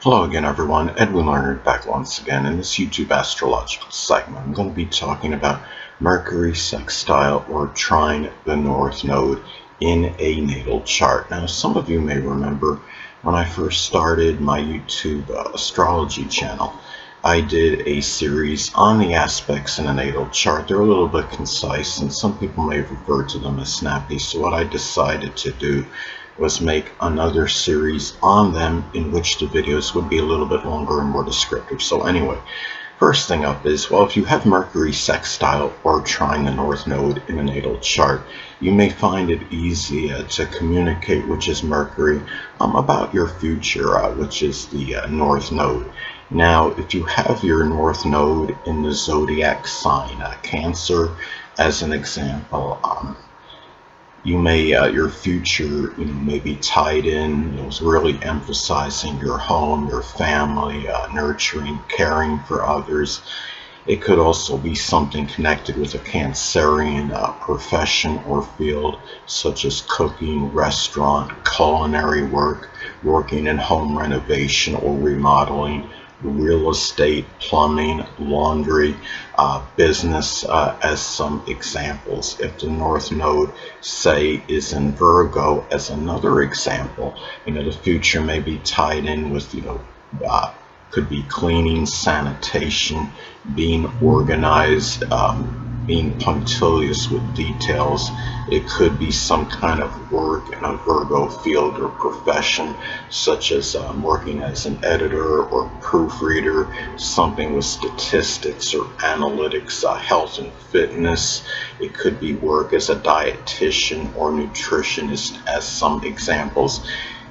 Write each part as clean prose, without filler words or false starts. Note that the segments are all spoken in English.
Hello again, everyone. Edwin Leonard back once again. In this YouTube astrological segment, I'm going to be talking about Mercury sextile or trine the North Node in a natal chart. Now, some of you may remember when I first started my YouTube astrology channel, I did a series on the aspects in a natal chart. They're a little bit concise, and some people may refer to them as snappy. So what I decided to do was make another series on them in which the videos would be a little bit longer and more descriptive. So anyway, first thing up is, well, if you have Mercury sextile or trine the North Node in a natal chart, you may find it easy to communicate, which is Mercury, about your future, which is the North Node. Now, if you have your North Node in the zodiac sign Cancer, as an example, you may your future may be tied in, really emphasizing your home, your family, nurturing, caring for others. It could also be something connected with a Cancerian profession or field, such as cooking, restaurant, culinary work, working in home renovation or remodeling, real estate, plumbing, laundry, business, as some examples. If the North Node, say, is in Virgo, as another example, the future may be tied in with, could be cleaning, sanitation, being organized, being punctilious with details. It could be some kind of work in a Virgo field or profession, such as working as an editor or proofreader, something with statistics or analytics, health and fitness. It could be work as a dietitian or nutritionist, as some examples.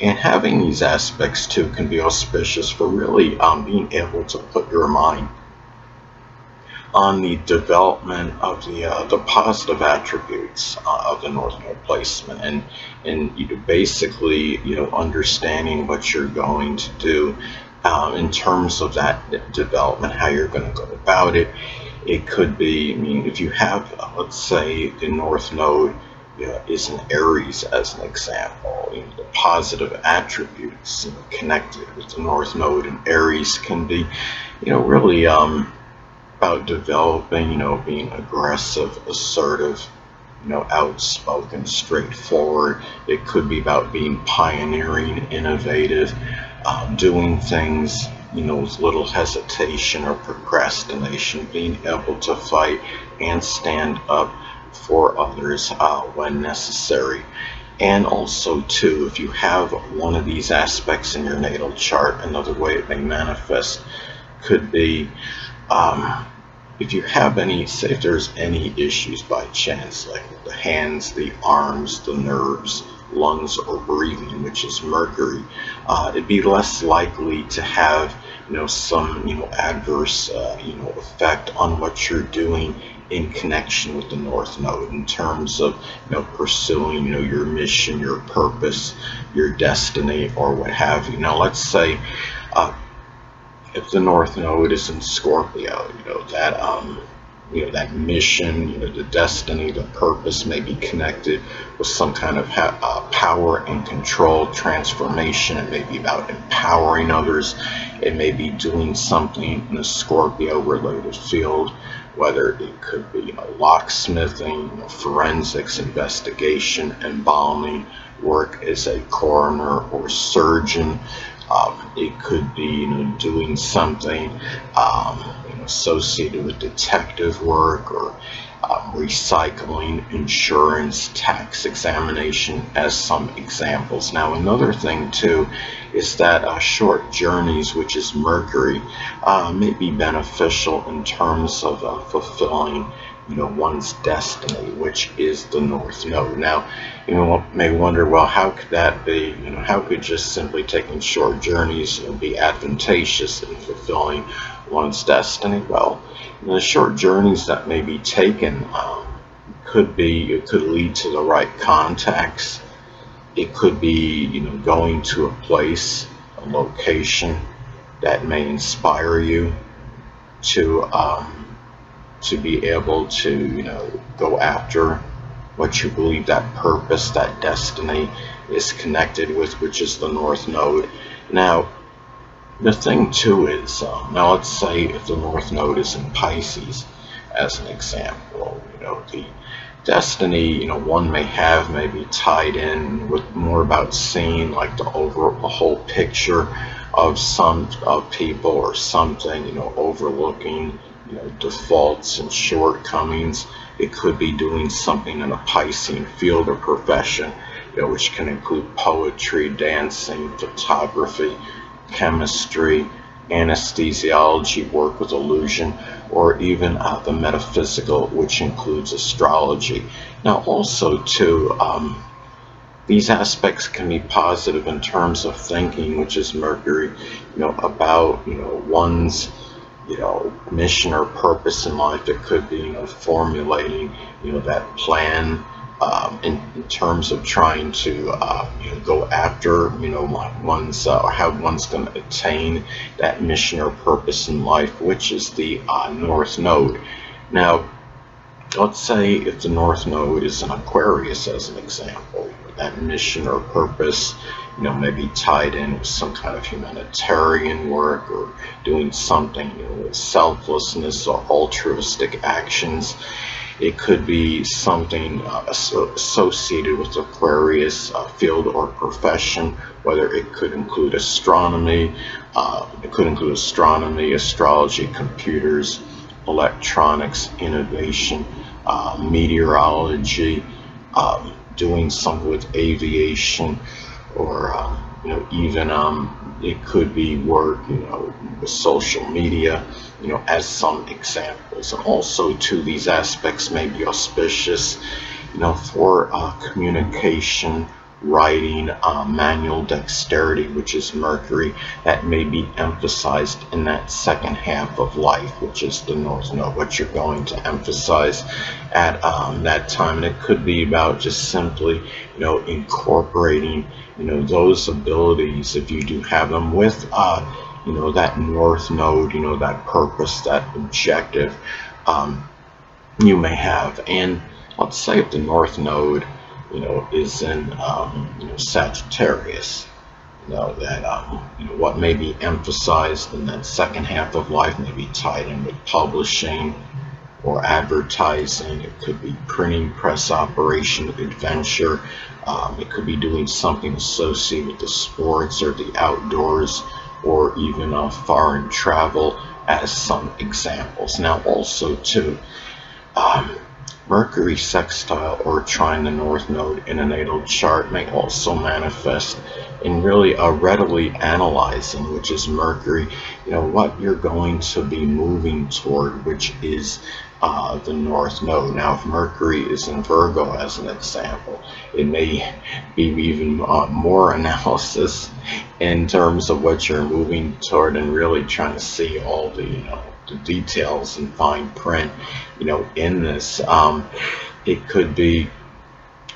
And having these aspects too can be auspicious for really being able to put your mind on the development of the positive attributes of the North Node placement, and basically understanding what you're going to do in terms of that development, how you're going to go about it. It could be, if you have, let's say, the North Node is in Aries, as an example. The positive attributes connected with the North Node in Aries can be, really about developing, being aggressive, assertive, outspoken, straightforward. It could be about being pioneering, innovative, doing things, with little hesitation or procrastination, being able to fight and stand up for others when necessary. And also, too, if you have one of these aspects in your natal chart, another way it may manifest could be if you have any, say if there's any issues by chance, like the hands, the arms, the nerves, lungs, or breathing, which is Mercury, it'd be less likely to have, some, adverse, effect on what you're doing in connection with the North Node in terms of, pursuing, your mission, your purpose, your destiny, or what have you. Now, let's say, if the North Node is in Scorpio, that mission, the destiny, the purpose may be connected with some kind of power and control, transformation. It may be about empowering others. It may be doing something in a Scorpio-related field, whether it could be locksmithing, forensics, investigation, embalming, work as a coroner or surgeon. It could be doing something associated with detective work or recycling, insurance, tax examination, as some examples. Now, another thing too is that short journeys, which is Mercury, may be beneficial in terms of fulfilling one's destiny, which is the North Node. Now, you may wonder, well, how could that be? How could just simply taking short journeys be advantageous in fulfilling one's destiny? Well, the short journeys that may be taken could lead to the right contacts. It could be, going to a place, a location that may inspire you to be able to, go after what you believe that purpose, that destiny is connected with, which is the North Node. Now, The thing too is, now let's say if the North Node is in Pisces, as an example, the destiny, one may have maybe tied in with more about seeing like the whole picture of some people or something, overlooking, defaults and shortcomings. It could be doing something in a Piscean field or profession, which can include poetry, dancing, photography, chemistry, anesthesiology, work with illusion, or even the metaphysical, which includes astrology. Now, also, too, these aspects can be positive in terms of thinking, which is Mercury, about, one's, mission or purpose in life. It could be, formulating, that plan, in terms of trying to go after one's how one's going to attain that mission or purpose in life, which is the North Node. Now, let's say if the North Node is in Aquarius, as an example, that mission or purpose, may be tied in with some kind of humanitarian work or doing something, with selflessness or altruistic actions. It could be something associated with Aquarius field or profession, whether it could include astronomy, astrology, computers, electronics, innovation, meteorology, doing something with aviation, or even it could be work, with social media, as some examples. And also, too, these aspects may be auspicious, for communication, writing, manual dexterity, which is Mercury, that may be emphasized in that second half of life, which is the North Node, what you're going to emphasize at that time. And it could be about just simply, incorporating, those abilities, if you do have them, with, that North Node, that purpose, that objective, you may have. And let's say if the North Node, is in, Sagittarius, that what may be emphasized in that second half of life may be tied in with publishing or advertising. It could be printing press operation, adventure. It could be doing something associated with the sports or the outdoors, or even foreign travel, as some examples. Now, also, too, Mercury sextile or trine the North Node in a natal chart may also manifest in really readily analyzing, which is Mercury, what you're going to be moving toward, which is the North Node. Now, if Mercury is in Virgo, as an example, it may be even more analysis in terms of what you're moving toward, and really trying to see all the, the details and fine print, in this. It could be,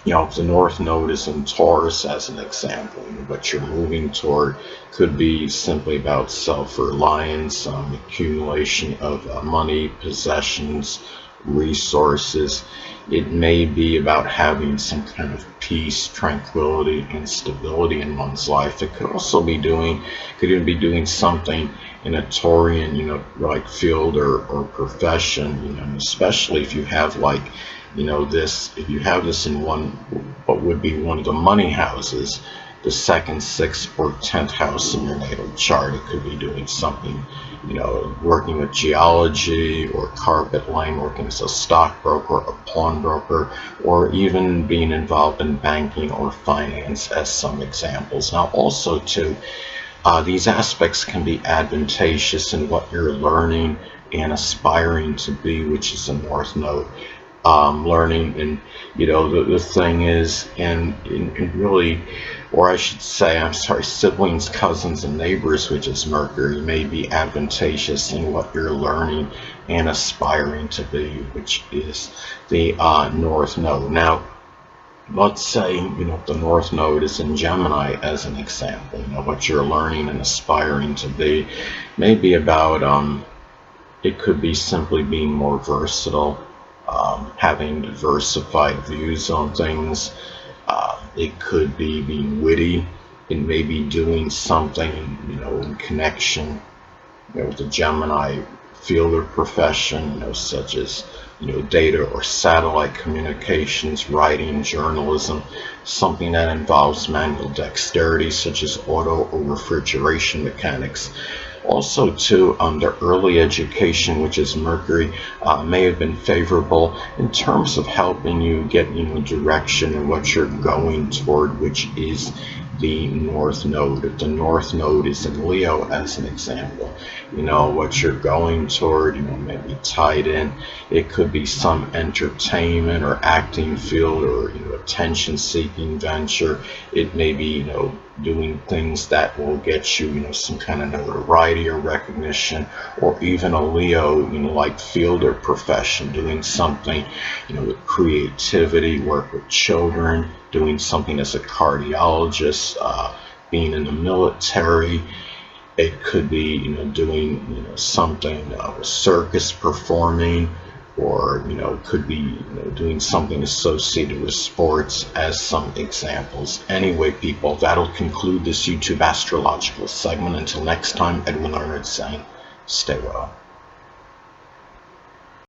if the North Node is in Taurus, as an example, what you're moving toward could be simply about self-reliance, accumulation of money, possessions, resources. It may be about having some kind of peace, tranquility, and stability in one's life. It could also be could even be doing something in a Taurian, like field or profession, especially if you have like, if you have this in what would be one of the money houses, the second, sixth, or 10th house in your natal chart. It could be doing something, working with geology or carpet laying, working as a stockbroker, a pawnbroker, or even being involved in banking or finance, as some examples. Now, also, too, these aspects can be advantageous in what you're learning and aspiring to be, which is the North Node. Learning, and the thing is, and really, or I should say, I'm sorry, siblings, cousins, and neighbors, which is Mercury, may be advantageous in what you're learning and aspiring to be, which is the North Node. Now, let's say, the North Node is in Gemini, as an example. What you're learning and aspiring to be may be about, it could be simply being more versatile, having diversified views on things. It could be being witty, It may be doing something, in connection, with the Gemini field or profession, such as, data or satellite communications, writing, journalism, something that involves manual dexterity, such as auto or refrigeration mechanics. Also, too, the early education, which is Mercury, may have been favorable in terms of helping you get, direction in what you're going toward, which is the North Node. If the North Node is in Leo, as an example, what you're going toward, maybe tied in. It could be some entertainment or acting field, or attention-seeking venture. It may be, doing things that will get you, some kind of notoriety or recognition, or even a Leo, like field or profession, doing something, with creativity, work with children, doing something as a cardiologist, being in the military. It could be, doing, something with circus performing, or, could be, doing something associated with sports, as some examples. Anyway, people, that'll conclude this YouTube astrological segment. Until next time, Edwin Leonard saying, stay well.